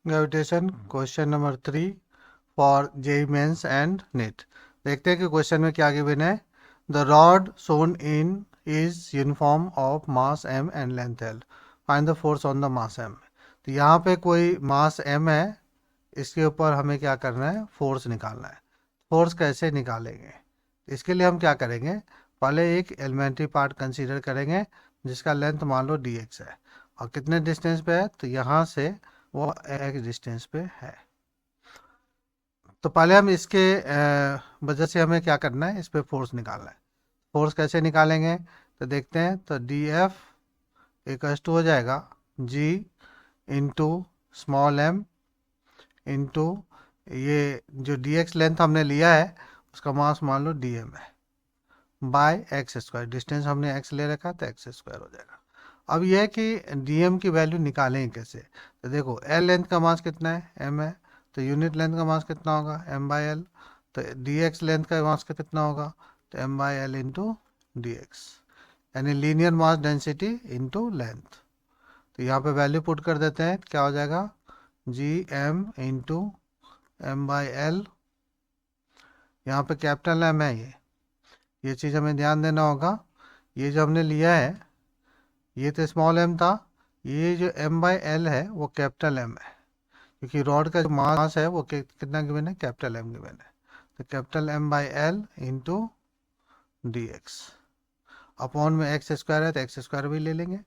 Gravitation question number 3 for JEE mains and NEET. देखते हैं कि क्वेश्चन में क्या गिवन है। The rod shown in is uniform of mass m and length l। Find the force on the mass m। तो यहाँ पे कोई मास m है, इसके ऊपर हमें क्या करना है, फोर्स निकालना है। फोर्स कैसे निकालेंगे, इसके लिए हम क्या करेंगे, पहले एक एलिमेंट्री पार्ट कंसीडर करेंगे जिसका लेंथ मान लो dx है और कितने डिस्टेंस पे है, तो यहाँ से वो एक डिस्टेंस पे है। तो पहले हम इसके वजह से हमें क्या करना है, इस पे फोर्स निकालना है। फोर्स कैसे निकालेंगे तो देखते हैं। तो डी एफ इक्वल्स टू हो जाएगा जी इंटू स्मॉल एम इंटू ये जो डी एक्स लेंथ हमने लिया है उसका मास मान लो डी एम है, बाय एक्स स्क्वायर। डिस्टेंस हमने एक्स ले रखा तो एक्स स्क्वायर हो जाएगा। अब यह है कि डीएम की वैल्यू निकालें कैसे। तो देखो एल लेंथ का मास कितना है, एम है, तो यूनिट लेंथ का मास कितना होगा, एम बाई एल। तो डी एक्स लेंथ का मास का कितना होगा, तो M by L into D X, यानी linear mass density into length. तो यहाँ पे वैल्यू पुट कर देते हैं, क्या हो जाएगा, G M into M by L. यहाँ पे कैपिटल एम है, ये चीज़ हमें ध्यान देना होगा। ये जो हमने लिया है ये तो स्मॉल एम था, ये जो एम बाई एल है वो कैपिटल एम है, क्योंकि रॉड का जो मास है वो कितना गिवन है, कैपिटल एम गिवन है। तो capital M by L into D X upon में एक्स स्क्वायर है तो एक्स स्क्वायर भी ले लेंगे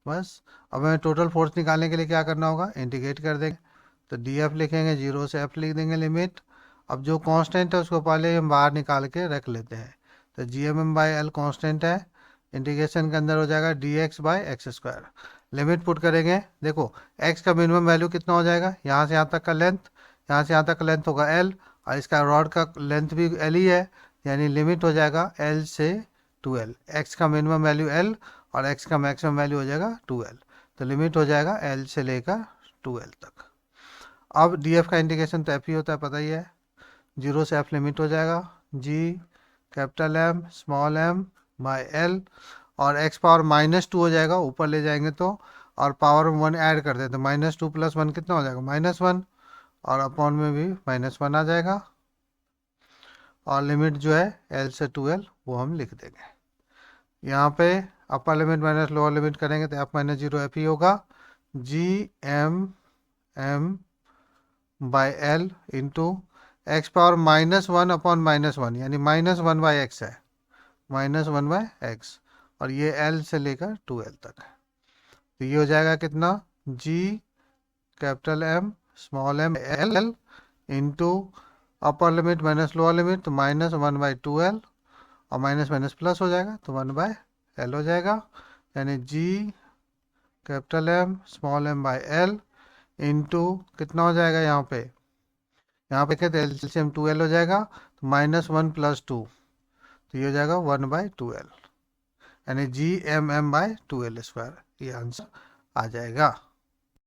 बस। अब हमें टोटल फोर्स निकालने के लिए क्या करना होगा, इंटीग्रेट कर देंगे। तो डी एफ लिखेंगे, जीरो से एफ लिख देंगे लिमिट। अब जो कांस्टेंट है उसको पहले हम बाहर निकाल के रख लेते हैं। तो G M by L constant है, इंटीग्रेशन के अंदर हो जाएगा D X by X square. Limit put करेंगे, देखो एक्स का मिनिमम वैल्यू कितना हो जाएगा, यहाँ से यहाँ तक का लेंथ, यहाँ से यहाँ तक का लेंथ होगा एल, और इसका रॉड का लेंथ भी एल ही है, यानी लिमिट हो जाएगा एल से 2l। एक्स का मिनिमम वैल्यू एल और एक्स का मैक्सिमम वैल्यू हो जाएगा 2l। तो लिमिट हो जाएगा एल से लेकर 2l तक। अब डी एफ का इंटीग्रेशन तो एफ ही होता है, पता ही है। जीरो से एफ लिमिट हो जाएगा G capital M small M by L, और एक्स पावर -2 हो जाएगा, ऊपर ले जाएंगे तो, और पावर 1 ऐड कर देते, -2 + 1 कितना हो जाएगा, -1, और अपॉन में भी -1 आ जाएगा। और लिमिट जो है एल से 2l वो हम लिख देंगे। यहाँ पे upper limit minus lower limit करेंगे तो एफ माइनस जीरो एफ ही होगा, G M M by L into X power -1 upon -1, यानी -1 बाई एक्स है, -1 बाई एक्स, और ये एल से लेकर 2l तक है। तो ये हो जाएगा कितना, G capital M small M L into upper limit minus lower limit, तो -1 बाई 2l, और माइनस माइनस प्लस हो जाएगा तो 1 बाय एल हो जाएगा, यानी G capital M small M by L into कितना हो जाएगा, यहाँ पे कहते हैं एलसीएम 2l हो जाएगा, तो -1 + 2, तो ये हो जाएगा 1 बाई 2l, यानी G M M by 2l square, ये आंसर आ जाएगा।